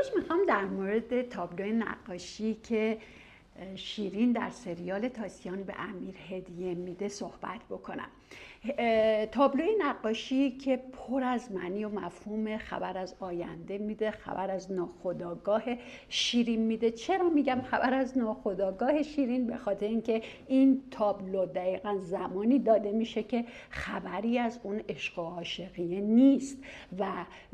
امروز میخوام در مورد تابلو نقاشی که شیرین در سریال تاسیان به امیر هدیه میده صحبت بکنم. تابلوی نقاشی که پر از معنی و مفهوم، خبر از آینده میده، خبر از ناخودآگاه شیرین میده. چرا میگم خبر از ناخودآگاه شیرین؟ به خاطر اینکه این تابلو دقیقا زمانی داده میشه که خبری از اون عشق و عاشقیه نیست و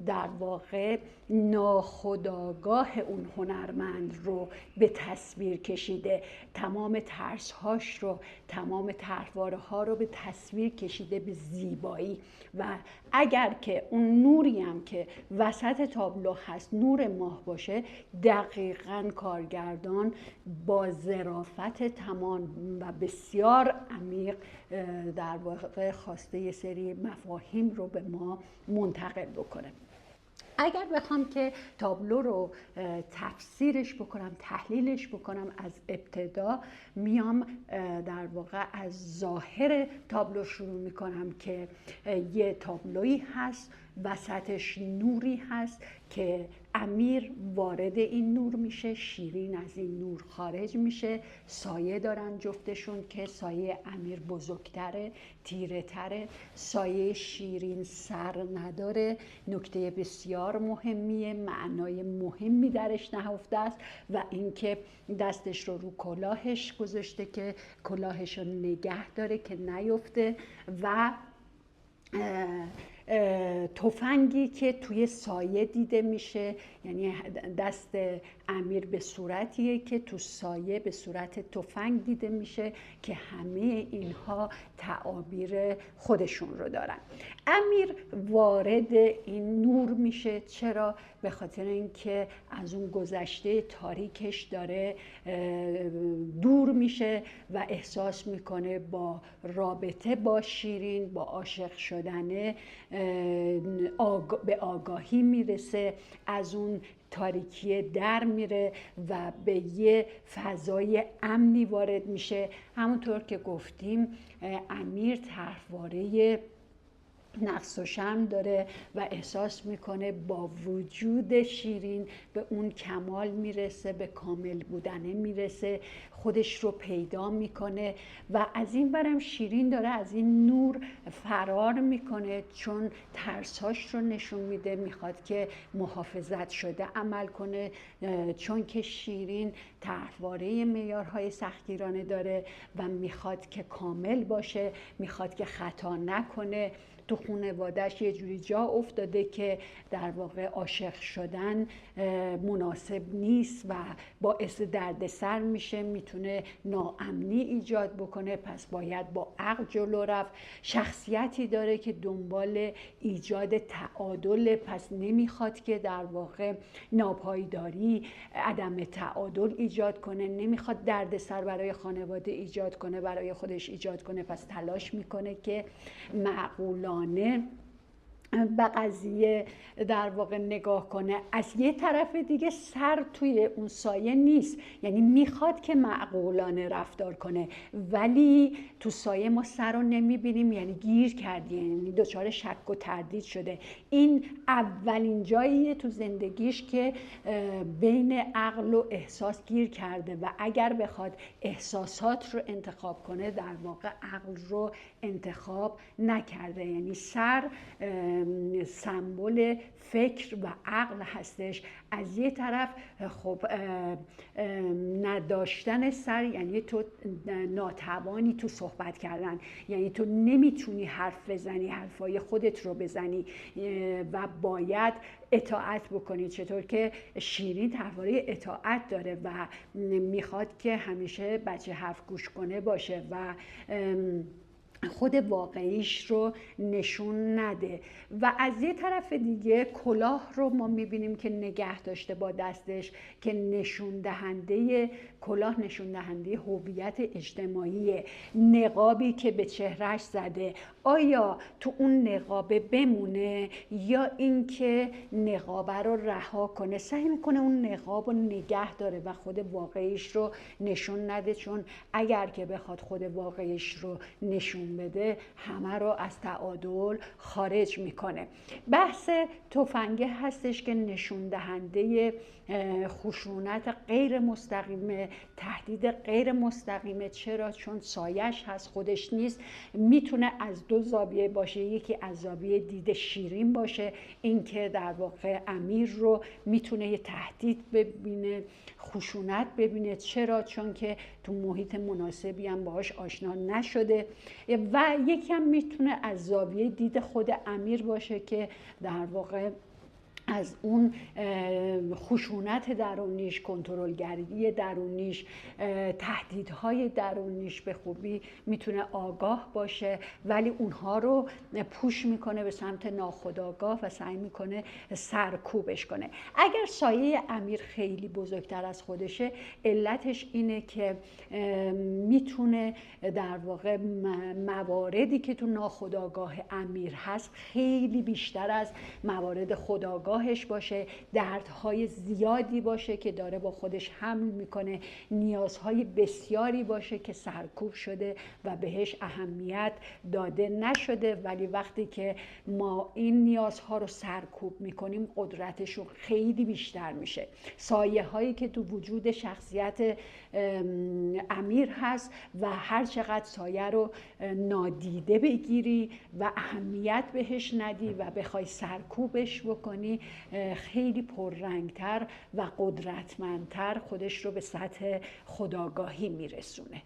در واقع ناخودآگاه اون هنرمند رو به تصویر کشیده، تمام ترس‌هاش رو، تمام طرحواره‌ها رو به تصویر کشیده به زیبایی. و اگر که اون نوری هم که وسط تابلو هست نور ماه باشه، دقیقاً کارگردان با ظرافت تمام و بسیار عمیق در واقع خواسته یه سری مفاهیم رو به ما منتقل بکنه. اگر بخوام که تابلو رو تفسیرش بکنم، تحلیلش بکنم، از ابتدا میام در واقع از ظاهر تابلو شروع میکنم که یه تابلویی هست، وسطش نوری هست که امیر وارد این نور میشه، شیرین از این نور خارج میشه، سایه دارن جفتشون که سایه امیر بزرگتره، تیره تره، سایه شیرین سر نداره. نکته بسیار مهمیه، معنای مهمی درش نهفته است و اینکه دستش رو کلاهش گذاشته که کلاهش رو نگه داره که نیفته و تفنگی که توی سایه دیده میشه، یعنی دست امیر به صورتیه که تو سایه به صورت تفنگ دیده میشه که همه اینها تعابیر خودشون رو دارن. امیر وارد این نور میشه. چرا؟ به خاطر اینکه از اون گذشته تاریکش داره دور میشه و احساس میکنه با رابطه با شیرین، با عاشق شدنه به آگاهی میرسه، از اون تاریکی در میره و به یه فضای امنی وارد میشه. همونطور که گفتیم امیر طرحواره نقص و شرم داره و احساس میکنه با وجود شیرین به اون کمال میرسه، به کامل بودنه میرسه، خودش رو پیدا میکنه و از این برم شیرین داره از این نور فرار میکنه چون ترساش رو نشون میده، میخواد که محافظت شده عمل کنه، چون که شیرین طرحواره معیارهای سختگیرانه داره و میخواد که کامل باشه، میخواد که خطا نکنه. تو خانواده‌اش یه جوری جا افتاده که در واقع عاشق شدن مناسب نیست و باعث دردسر میشه، میتونه ناامنی ایجاد بکنه، پس باید با عقل جلو رفت. شخصیتی داره که دنبال ایجاد تعادل، پس نمیخواد که در واقع ناپایداری، عدم تعادل ایجاد کنه، نمیخواد دردسر برای خانواده ایجاد کنه، برای خودش ایجاد کنه، پس تلاش میکنه که معقولانه به قضیه در واقع نگاه کنه. از یه طرف دیگه سر توی اون سایه نیست، یعنی میخواد که معقولانه رفتار کنه ولی تو سایه ما سر رو نمیبینیم، یعنی گیر کردی، یعنی دچار شک و تردید شده. این اولین جاییه تو زندگیش که بین عقل و احساس گیر کرده و اگر بخواد احساسات رو انتخاب کنه در واقع عقل رو انتخاب نکرده. یعنی سر سمبل فکر و عقل هستش. از یه طرف خب نداشتن سر یعنی تو ناتوانی تو صحبت کردن، یعنی تو نمیتونی حرف بزنی، حرفای خودت رو بزنی و باید اطاعت بکنی. چطور که شیرین طرحواره اطاعت داره و میخواد که همیشه بچه حرف گوش کنه باشه و خود واقعیش رو نشون نده. و از یه طرف دیگه کلاه رو ما میبینیم که نگه داشته با دستش که نشون دهنده، کلاه نشون دهنده هویت اجتماعی. نقابی که به چهرهش زده، آیا تو اون نقابه بمونه یا اینکه نقابه رو رها کنه؟ سعی میکنه اون نقاب رو نگه داره و خود واقعیش رو نشون نده، چون اگر که بخواد خود واقعیش رو نشون نشون بده همه رو از تعادل خارج میکنه. بحث تفنگه هستش که نشون دهنده خشونت غیر مستقیمه، تهدید غیر مستقیمه. چرا؟ چون سایش هست، خودش نیست. میتونه از دو زاویه باشه، یکی از زاویه دید شیرین باشه، اینکه در واقع امیر رو میتونه یه تهدید ببینه، خشونت ببینه. چرا؟ چون که تو محیط مناسبی هم باهاش آشنا نشده. و یکی هم میتونه از زاویه دید خود امیر باشه که در واقع از اون خشونت درونیش، کنترلگری درونیش، تهدیدهای درونیش به خوبی میتونه آگاه باشه، ولی اونها رو پوش میکنه به سمت ناخودآگاه و سعی میکنه سرکوبش کنه. اگر سایه امیر خیلی بزرگتر از خودشه، علتش اینه که میتونه در واقع مواردی که تو ناخودآگاه امیر هست خیلی بیشتر از موارد خودآگاه باشه، دردهای زیادی باشه که داره با خودش حمل میکنه، نیازهای بسیاری باشه که سرکوب شده و بهش اهمیت داده نشده. ولی وقتی که ما این نیازها رو سرکوب میکنیم قدرتشون خیلی بیشتر میشه. سایه هایی که تو وجود شخصیت امیر هست و هر چقدر سایه رو نادیده بگیری و اهمیت بهش ندی و بخوای سرکوبش بکنی، خیلی پررنگتر و قدرتمندتر خودش رو به سطح خودآگاهی میرسونه.